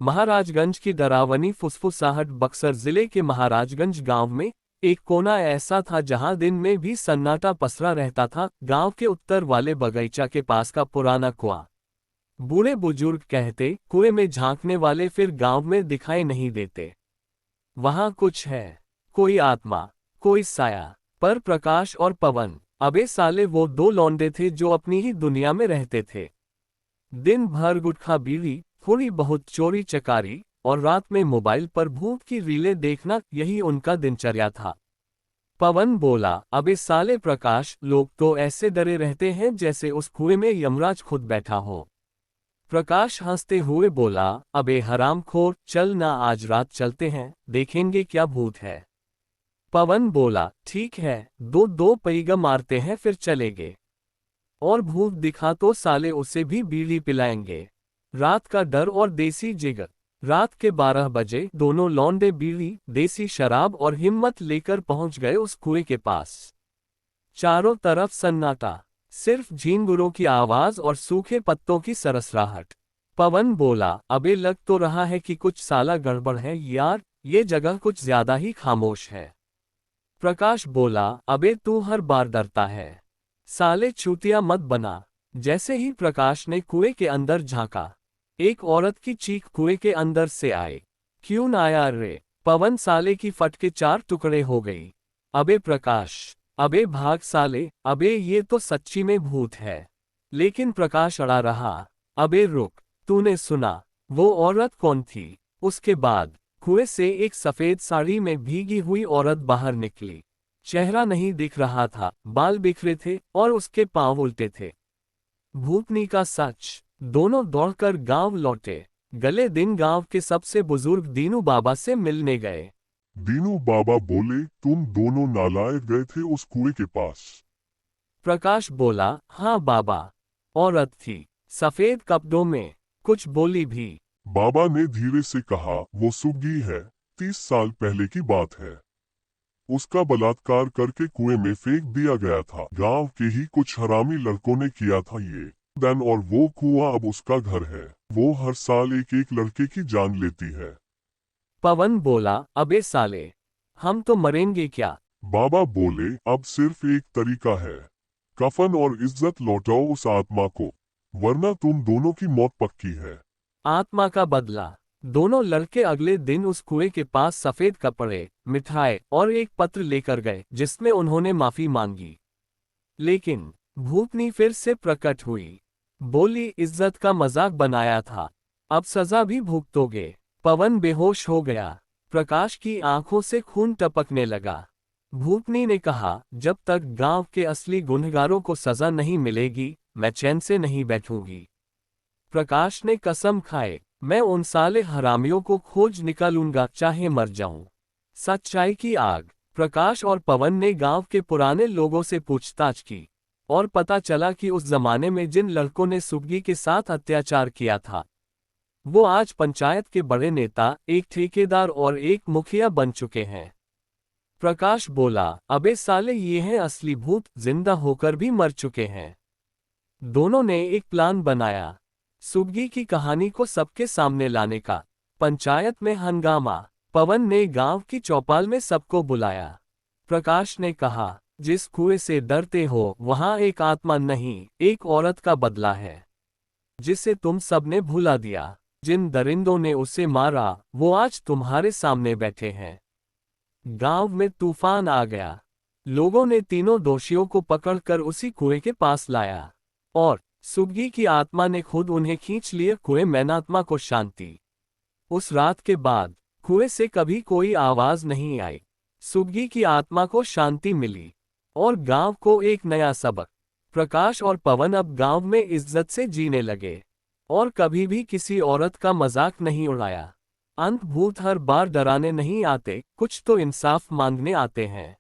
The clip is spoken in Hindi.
महाराजगंज की डरावनी फुसफुसाहट। बक्सर जिले के महाराजगंज गांव में एक कोना ऐसा था जहां दिन में भी सन्नाटा पसरा रहता था। गांव के उत्तर वाले बगीचा के पास का पुराना कुआं। बूढ़े बुजुर्ग कहते, कुएं में झांकने वाले फिर गांव में दिखाई नहीं देते। वहां कुछ है, कोई आत्मा, कोई साया। पर प्रकाश और पवन, अबे साले, वो दो लौंडे थे जो अपनी ही दुनिया में रहते थे। दिन भर गुटखा बीड़ी, थोड़ी बहुत चोरी चकारी और रात में मोबाइल पर भूत की रीलें देखना, यही उनका दिनचर्या था। पवन बोला, अबे साले प्रकाश, लोग तो ऐसे डरे रहते हैं जैसे उस कुएं में यमराज खुद बैठा हो। प्रकाश हंसते हुए बोला, अबे हरामखोर, चल ना, आज रात चलते हैं, देखेंगे क्या भूत है। पवन बोला, ठीक है, दो दो पैगा मारते हैं फिर चलेंगे। और भूत दिखा तो साले उसे भी बीड़ी पिलाएंगे। रात का डर और देसी जिगर। रात के 12 बजे दोनों लौंडे बीड़ी, देसी शराब और हिम्मत लेकर पहुंच गए उस कुएं के पास। चारों तरफ सन्नाटा, सिर्फ झींगुरों की आवाज और सूखे पत्तों की सरसराहट। पवन बोला, अबे लग तो रहा है कि कुछ साला गड़बड़ है यार, ये जगह कुछ ज्यादा ही खामोश है। प्रकाश बोला, अबे तू हर बार डरता है, साले चूतिया मत बना। जैसे ही प्रकाश ने कुएं के अंदर झांका, एक औरत की चीख कुएं के अंदर से आए, क्यों ना आया रे। पवन साले की फट के 4 टुकड़े हो गई। अबे प्रकाश, अबे भाग साले, अबे ये तो सच्ची में भूत है। लेकिन प्रकाश अड़ा रहा, अबे रुक, तूने सुना वो औरत कौन थी। उसके बाद कुएं से एक सफेद साड़ी में भीगी हुई औरत बाहर निकली। चेहरा नहीं दिख रहा था, बाल बिखरे थे और उसके पांव उल्टे थे। भूतनी का सच। दोनों दौड़कर गांव लौटे। गले दिन गांव के सबसे बुजुर्ग दीनू बाबा से मिलने गए। दीनू बाबा बोले, तुम दोनों नालायक गए थे उस कुएं के पास। प्रकाश बोला, हाँ बाबा। औरत थी, सफेद कपड़ों में, कुछ बोली भी। बाबा ने धीरे से कहा, वो सुग्गी है, 30 साल पहले की बात है। उसका बलात्कार करके कुएं में फेंक दिया गया था। गांव के ही कुछ हरामी लड़कों ने किया था ये देन, और वो कुआं अब उसका घर है। वो हर साल एक एक लड़के की जान लेती है। पवन बोला, अबे साले, हम तो मरेंगे क्या। बाबा बोले, अब सिर्फ एक तरीका है, कफन और इज्जत लौटाओ उस आत्मा को, वरना तुम दोनों की मौत पक्की है। आत्मा का बदला। दोनों लड़के अगले दिन उस कुएं के पास सफेद कपड़े, मिठाई और एक पत्र लेकर गए जिसमें उन्होंने माफी मांगी। लेकिन भूतनी फिर से प्रकट हुई। बोली, इज्जत का मजाक बनाया था, अब सजा भी भुगतोगे। पवन बेहोश हो गया। प्रकाश की आंखों से खून टपकने लगा। भूतनी ने कहा, जब तक गांव के असली गुनहगारों को सजा नहीं मिलेगी, मैं चैन से नहीं बैठूंगी। प्रकाश ने कसम खाए, मैं उन साले हरामियों को खोज निकालूंगा, चाहे मर जाऊं। सच्चाई की आग। प्रकाश और पवन ने गांव के पुराने लोगों से पूछताछ की और पता चला कि उस जमाने में जिन लड़कों ने सुग्गी के साथ अत्याचार किया था, वो आज पंचायत के बड़े नेता, एक ठेकेदार और एक मुखिया बन चुके हैं। प्रकाश बोला, अबे साले, ये हैं असली भूत, जिंदा होकर भी मर चुके हैं। दोनों ने एक प्लान बनाया, सुग्गी की कहानी को सबके सामने लाने का। पंचायत में हंगामा। पवन ने गांव की चौपाल में सबको बुलाया। प्रकाश ने कहा, जिस कुएं से डरते हो वहां एक आत्मा नहीं, एक औरत का बदला है, जिसे तुम सबने भुला दिया। जिन दरिंदों ने उसे मारा वो आज तुम्हारे सामने बैठे हैं। गांव में तूफान आ गया। लोगों ने तीनों दोषियों को पकड़कर उसी कुएं के पास लाया और सुग्गी की आत्मा ने खुद उन्हें खींच लिया कुएं में। आत्मा को शांति। उस रात के बाद कुएं से कभी कोई आवाज नहीं आई। सुग्गी की आत्मा को शांति मिली और गांव को एक नया सबक। प्रकाश और पवन अब गांव में इज्जत से जीने लगे और कभी भी किसी औरत का मजाक नहीं उड़ाया। अंत भूत हर बार डराने नहीं आते, कुछ तो इंसाफ मांगने आते हैं।